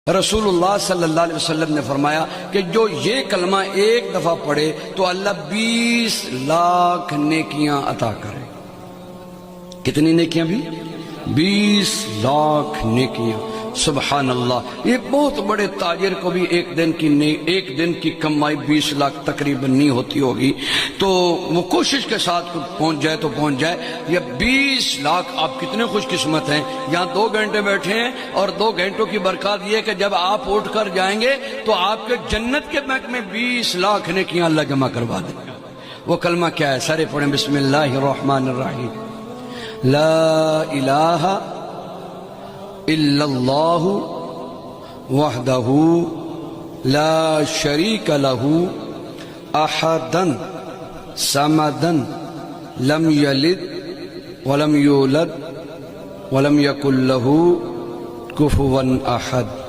رسول اللہ صلی اللہ علیہ وسلم نے فرمایا کہ جو یہ کلمہ ایک دفعہ پڑھے تو اللہ 20 لاکھ نیکیاں عطا کرے۔ کتنی نیکیاں بھی؟ 20 لاکھ نیکیاں۔ سبحان اللہ۔ یہ بہت بڑے تاجر کو بھی ایک دن کی کمائی 20 لاکھ تقریباً نہیں ہوتی ہوگی، تو وہ کوشش کے ساتھ پہنچ جائے تو پہنچ جائے۔ یہ 20 لاکھ، آپ کتنے خوش قسمت ہیں، یہاں 2 گھنٹے بیٹھے ہیں اور 2 گھنٹوں کی برکات یہ کہ جب آپ اٹھ کر جائیں گے تو آپ کے جنت کے بینک میں 20 لاکھ نیکیاں اللہ جمع کروا دے گا۔ وہ کلمہ کیا ہے؟ سارے پڑھیں، بسم اللہ الرحمن الرحیم۔ لا الہ الا اللہ وحدہ لا شریک لہ احدا صمدا لم یلد ولم یولد ولم یکن لہ کفوا احد۔